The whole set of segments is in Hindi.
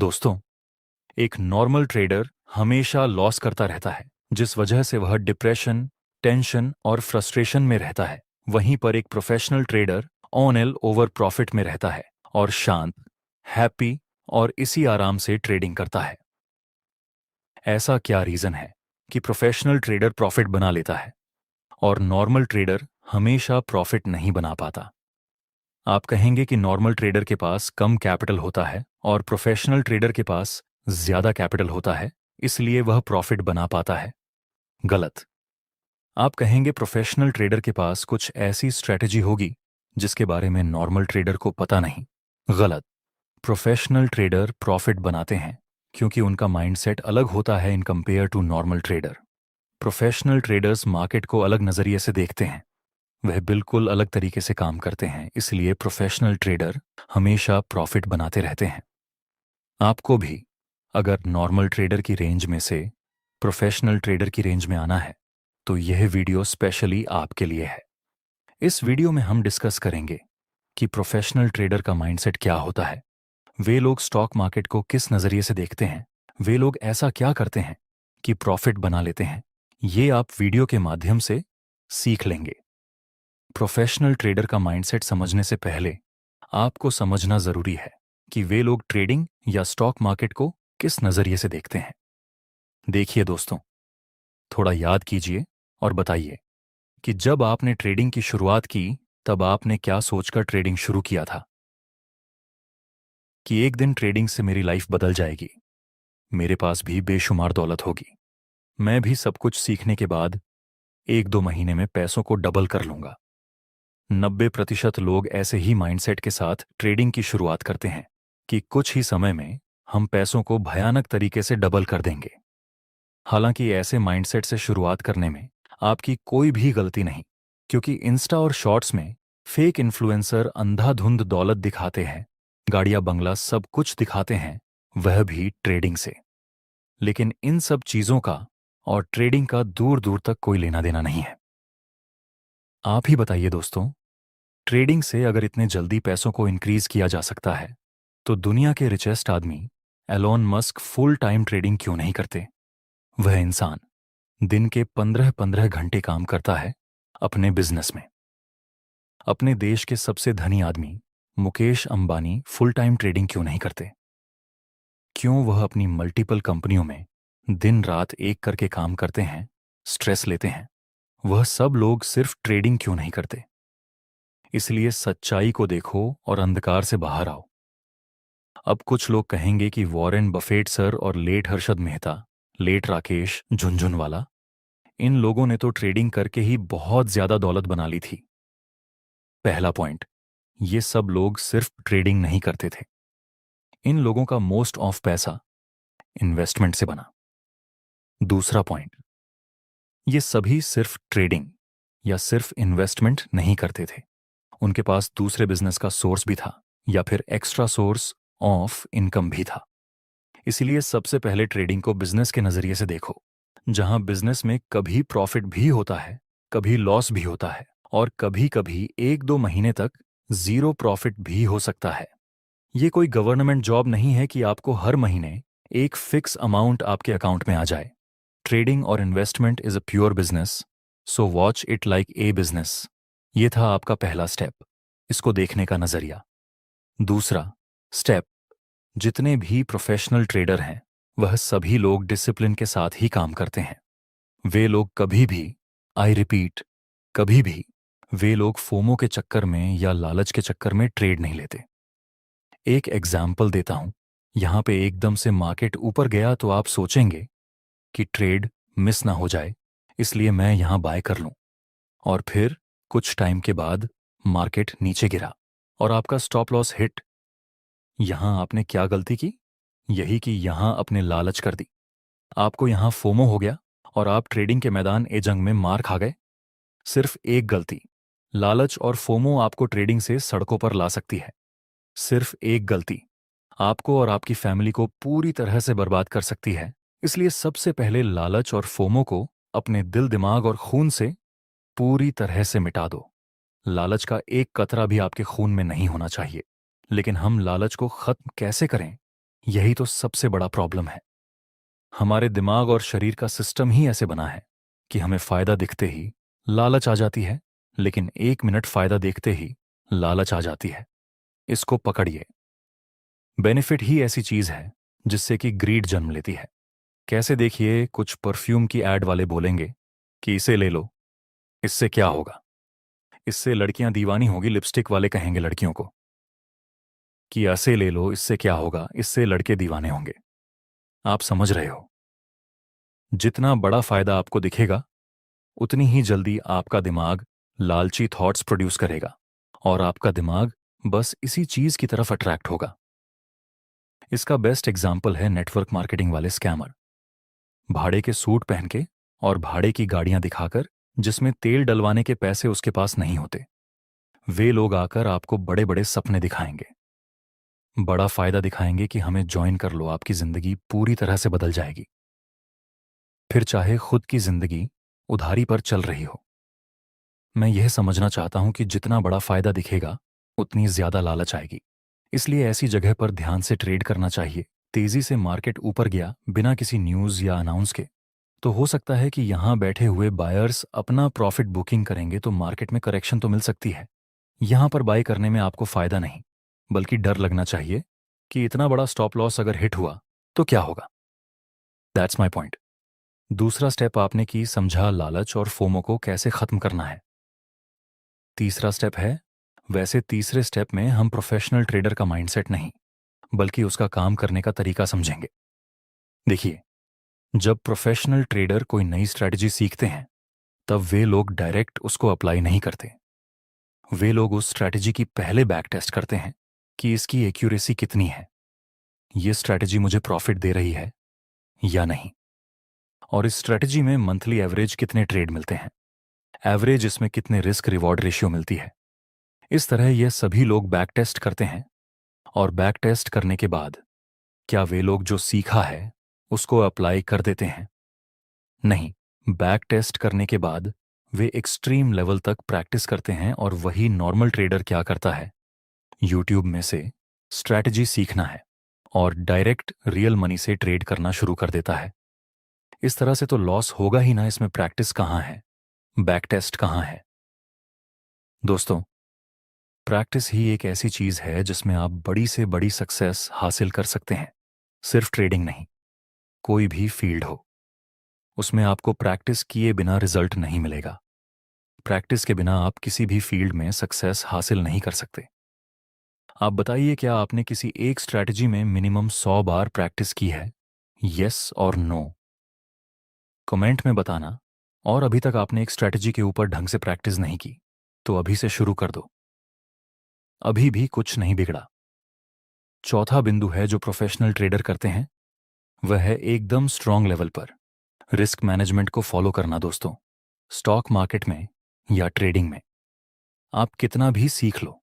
दोस्तों, एक नॉर्मल ट्रेडर हमेशा लॉस करता रहता है, जिस वजह से वह डिप्रेशन, टेंशन और फ्रस्ट्रेशन में रहता है। वहीं पर एक professional trader on L over profit में रहता है और शांत, हैप्पी और इसी आराम से ट्रेडिंग करता है। ऐसा क्या रीजन है कि प्रोफेशनल ट्रेडर प्रॉफिट बना लेता है और नॉर्मल ट्रेडर हमेशा प्रॉफिट नहीं बना पाता? आप कहेंगे कि नॉर्मल ट्रेडर के पास कम कैपिटल होता है और प्रोफेशनल ट्रेडर के पास ज्यादा कैपिटल होता है, इसलिए वह प्रॉफिट बना पाता है। गलत। आप कहेंगे प्रोफेशनल ट्रेडर के पास कुछ ऐसी स्ट्रेटजी होगी जिसके बारे में नॉर्मल ट्रेडर को पता नहीं। गलत। प्रोफेशनल ट्रेडर प्रॉफिट बनाते हैं क्योंकि उनका माइंडसेट अलग होता है in compare to normal trader. Professional traders market को अलग नजरिए से देखते हैं, वह बिल्कुल अलग तरीके से काम करते हैं, इसलिए प्रोफेशनल ट्रेडर हमेशा प्रॉफिट बनाते रहते हैं। आपको भी अगर नॉर्मल ट्रेडर की रेंज में से प्रोफेशनल ट्रेडर की रेंज में आना है तो यह वीडियो स्पेशली आपके लिए है। इस वीडियो में हम डिस्कस करेंगे कि प्रोफेशनल ट्रेडर का माइंडसेट क्या होता है, वे लोग स्टॉक मार्केट को किस नजरिए से देखते हैं, वे लोग ऐसा क्या करते हैं कि प्रॉफिट बना लेते हैं। ये आप वीडियो के माध्यम से सीख लेंगे। प्रोफेशनल ट्रेडर का माइंडसेट समझने से पहले आपको समझना जरूरी है कि वे लोग ट्रेडिंग या स्टॉक मार्केट को किस नजरिए से देखते हैं। देखिए दोस्तों, थोड़ा याद कीजिए और बताइए कि जब आपने ट्रेडिंग की शुरुआत की तब आपने क्या सोचकर ट्रेडिंग शुरू किया था? कि एक दिन ट्रेडिंग से मेरी लाइफ बदल जाएगी, मेरे पास भी बेशुमार दौलत होगी, मैं भी सब कुछ सीखने के बाद 1-2 महीने में पैसों को डबल कर लूंगा। 90% लोग ऐसे ही माइंडसेट के साथ ट्रेडिंग की शुरुआत करते हैं कि कुछ ही समय में हम पैसों को भयानक तरीके से डबल कर देंगे। हालांकि ऐसे माइंडसेट से शुरुआत करने में आपकी कोई भी गलती नहीं, क्योंकि इंस्टा और शॉर्ट्स में फेक इन्फ्लुएंसर अंधाधुंध दौलत दिखाते हैं, गाड़ियां बंगला सब कुछ दिखाते हैं, वह भी ट्रेडिंग से। लेकिन इन सब चीजों का और ट्रेडिंग का दूर दूर तक कोई लेना देना नहीं है। आप ही बताइए दोस्तों, ट्रेडिंग से अगर इतने जल्दी पैसों को इंक्रीज किया जा सकता है तो दुनिया के रिचेस्ट आदमी Elon Musk full time trading क्यों नहीं करते? वह इंसान दिन के 15-15 घंटे काम करता है अपने बिजनेस में। अपने देश के सबसे धनी आदमी Mukesh Ambani full time trading क्यों नहीं करते? क्यों वह अपनी मल्टीपल कंपनियों में दिन रात एक करके काम करते हैं, स्ट्रेस लेते हैं? वह सब लोग सिर्फ ट्रेडिंग क्यों नहीं करते? इसलिए सच्चाई को देखो और अंधकार से बाहर आओ। अब कुछ लोग कहेंगे कि वॉरेन बफेट सर और लेट हर्षद मेहता, लेट राकेश झुनझुनवाला, इन लोगों ने तो ट्रेडिंग करके ही बहुत ज्यादा दौलत बना ली थी। पहला पॉइंट, ये सब लोग सिर्फ ट्रेडिंग नहीं करते थे। इन लोगों का मोस्ट ऑफ पैसा इन्वेस्टमेंट से बना। दूसरा पॉइंट, ये सभी सिर्फ ट्रेडिंग या सिर्फ इन्वेस्टमेंट नहीं करते थे, उनके पास दूसरे बिजनेस का सोर्स भी था या फिर एक्स्ट्रा सोर्स ऑफ इनकम भी था। इसीलिए सबसे पहले ट्रेडिंग को बिजनेस के नजरिए से देखो, जहां बिजनेस में कभी प्रॉफिट भी होता है, कभी लॉस भी होता है और कभी कभी 1-2 महीने तक जीरो प्रॉफिट भी हो सकता है। ये कोई गवर्नमेंट जॉब नहीं है कि आपको हर महीने एक फिक्स अमाउंट आपके अकाउंट में आ जाए। ट्रेडिंग और investment is a pure business, so watch it like a business. ये था आपका पहला स्टेप, इसको देखने का नजरिया। दूसरा स्टेप, जितने भी प्रोफेशनल ट्रेडर हैं वह सभी लोग डिसिप्लिन के साथ ही काम करते हैं। वे लोग कभी भी, आई रिपीट, कभी भी वे लोग फोमो के चक्कर में या लालच के चक्कर में ट्रेड नहीं लेते। एक एग्जाम्पल देता हूं, यहां पे एकदम से मार्केट ऊपर गया तो आप सोचेंगे कि ट्रेड मिस ना हो जाए, इसलिए मैं यहां बाय कर लूं, और फिर कुछ टाइम के बाद मार्केट नीचे गिरा और आपका स्टॉप लॉस हिट। यहां आपने क्या गलती की? यही कि यहां अपने लालच कर दी। आपको यहां फोमो हो गया और आप ट्रेडिंग के मैदान ए जंग में मार खा गए। सिर्फ एक गलती, लालच और फोमो आपको ट्रेडिंग से सड़कों पर ला सकती है। सिर्फ एक गलती आपको और आपकी फैमिली को पूरी तरह से बर्बाद कर सकती है। इसलिए सबसे पहले लालच और फोमो को अपने दिल, दिमाग और खून से पूरी तरह से मिटा दो। लालच का एक कतरा भी आपके खून में नहीं होना चाहिए। लेकिन हम लालच को खत्म कैसे करें? यही तो सबसे बड़ा प्रॉब्लम है। हमारे दिमाग और शरीर का सिस्टम ही ऐसे बना है कि हमें फायदा दिखते ही लालच आ जाती है, लेकिन 1 मिनट फायदा देखते ही लालच आ जाती है। इसको पकड़िए। बेनिफिट ही ऐसी चीज है जिससे कि ग्रीड जन्म लेती है। कैसे? देखिए, कुछ परफ्यूम की एड वाले बोलेंगे कि इसे ले लो, इससे क्या होगा, इससे लड़कियां दीवानी होगी। लिपस्टिक वाले कहेंगे लड़कियों को कि ऐसे ले लो, इससे क्या होगा, इससे लड़के दीवाने होंगे। आप समझ रहे हो? जितना बड़ा फायदा आपको दिखेगा, उतनी ही जल्दी आपका दिमाग लालची थॉट्स प्रोड्यूस करेगा और आपका दिमाग बस इसी चीज की तरफ अट्रैक्ट होगा। इसका बेस्ट एग्जाम्पल है नेटवर्क मार्केटिंग वाले स्कैमर। भाड़े के सूट पहन के और भाड़े की गाड़ियां दिखाकर, जिसमें तेल डलवाने के पैसे उसके पास नहीं होते, वे लोग आकर आपको बड़े बड़े सपने दिखाएंगे, बड़ा फायदा दिखाएंगे कि हमें ज्वाइन कर लो, आपकी जिंदगी पूरी तरह से बदल जाएगी। फिर चाहे खुद की जिंदगी उधारी पर चल रही हो। मैं यह समझना चाहता हूं कि जितना बड़ा फायदा दिखेगा, उतनी ज्यादा लालच आएगी। इसलिए ऐसी जगह पर ध्यान से ट्रेड करना चाहिए। तेजी से मार्केट ऊपर गया बिना किसी न्यूज या अनाउंस के, तो हो सकता है कि यहां बैठे हुए बायर्स अपना प्रॉफिट बुकिंग करेंगे, तो मार्केट में करेक्शन तो मिल सकती है। यहां पर बाय करने में आपको फायदा नहीं, बल्कि डर लगना चाहिए कि इतना बड़ा स्टॉप लॉस अगर हिट हुआ तो क्या होगा। That's my point. दूसरा स्टेप आपने की समझा लालच और फोमो को कैसे खत्म करना है। तीसरा स्टेप है, वैसे तीसरे स्टेप में हम प्रोफेशनल ट्रेडर का माइंडसेट नहीं, बल्कि उसका काम करने का तरीका समझेंगे। देखिए, जब प्रोफेशनल ट्रेडर कोई नई स्ट्रैटेजी सीखते हैं, तब वे लोग डायरेक्ट उसको अप्लाई नहीं करते। वे लोग उस स्ट्रैटेजी की पहले बैक टेस्ट करते हैं कि इसकी एक्यूरेसी कितनी है, ये स्ट्रैटेजी मुझे प्रॉफिट दे रही है या नहीं, और इस स्ट्रैटेजी में मंथली एवरेज कितने ट्रेड मिलते हैं, एवरेज इसमें कितने रिस्क रिवॉर्ड रेशियो मिलती है। इस तरह ये सभी लोग बैक टेस्ट करते हैं, और बैक टेस्ट करने के बाद क्या वे लोग जो सीखा है उसको अप्लाई कर देते हैं? नहीं। बैक टेस्ट करने के बाद वे एक्सट्रीम लेवल तक प्रैक्टिस करते हैं, और वही नॉर्मल ट्रेडर क्या करता है, यूट्यूब में से स्ट्रैटेजी सीखना है और डायरेक्ट रियल मनी से ट्रेड करना शुरू कर देता है। इस तरह से तो लॉस होगा ही ना, इसमें प्रैक्टिस कहाँ है, बैक टेस्ट कहाँ है? दोस्तों, प्रैक्टिस ही एक ऐसी चीज है जिसमें आप बड़ी से बड़ी सक्सेस हासिल कर सकते हैं। सिर्फ ट्रेडिंग नहीं, कोई भी फील्ड हो, उसमें आपको प्रैक्टिस किए बिना रिजल्ट नहीं मिलेगा। प्रैक्टिस के बिना आप किसी भी फील्ड में सक्सेस हासिल नहीं कर सकते। आप बताइए, क्या आपने किसी एक स्ट्रैटेजी में मिनिमम 100 बार प्रैक्टिस की है? यस और नो कमेंट में बताना। और अभी तक आपने एक स्ट्रैटेजी के ऊपर ढंग से प्रैक्टिस नहीं की, तो अभी से शुरू कर दो, अभी भी कुछ नहीं बिगड़ा। चौथा बिंदु है जो प्रोफेशनल ट्रेडर करते हैं, वह है एकदम स्ट्रांग लेवल पर रिस्क मैनेजमेंट को फॉलो करना। दोस्तों, स्टॉक मार्केट में या ट्रेडिंग में आप कितना भी सीख लो,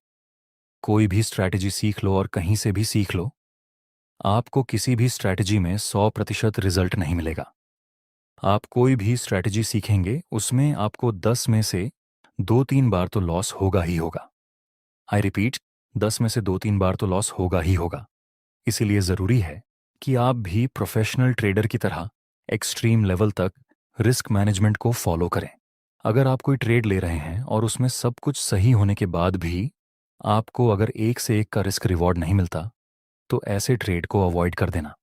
कोई भी स्ट्रैटेजी सीख लो और कहीं से भी सीख लो, आपको किसी भी स्ट्रैटेजी में 100% रिजल्ट नहीं मिलेगा। आप कोई भी स्ट्रैटेजी सीखेंगे, उसमें आपको 10 में से 2-3 बार तो लॉस होगा ही होगा। आई रिपीट, 10 में से 2-3 बार तो लॉस होगा ही होगा। इसीलिए जरूरी है कि आप भी प्रोफेशनल ट्रेडर की तरह एक्सट्रीम लेवल तक रिस्क मैनेजमेंट को फॉलो करें। अगर आप कोई ट्रेड ले रहे हैं और उसमें सब कुछ सही होने के बाद भी आपको अगर एक से एक का रिस्क रिवॉर्ड नहीं मिलता, तो ऐसे ट्रेड को अवॉइड कर देना।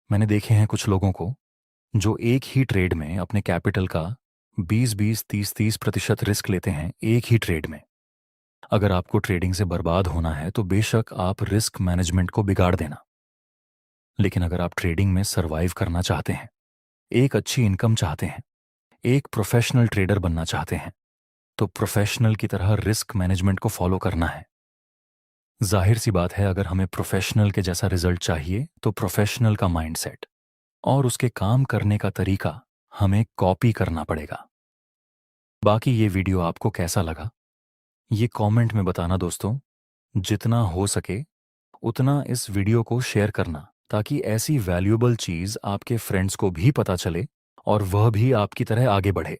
मैंने देखे हैं कुछ लोगों को जो एक ही ट्रेड में अपने कैपिटल का 20-20, 30-30% रिस्क लेते हैं एक ही ट्रेड में। अगर आपको ट्रेडिंग से बर्बाद होना है तो बेशक आप रिस्क मैनेजमेंट को बिगाड़ देना, लेकिन अगर आप ट्रेडिंग में सरवाइव करना चाहते हैं, एक अच्छी इनकम चाहते हैं, एक प्रोफेशनल ट्रेडर बनना चाहते हैं, तो प्रोफेशनल की तरह रिस्क मैनेजमेंट को फॉलो करना है। जाहिर सी बात है, अगर हमें प्रोफेशनल के जैसा रिजल्ट चाहिए तो प्रोफेशनल का माइंडसेट और उसके काम करने का तरीका हमें कॉपी करना पड़ेगा। बाकी ये वीडियो आपको कैसा लगा, ये कमेंट में बताना दोस्तों। जितना हो सके उतना इस वीडियो को शेयर करना, ताकि ऐसी वैल्यूएबल चीज आपके फ्रेंड्स को भी पता चले और वह भी आपकी तरह आगे बढ़े।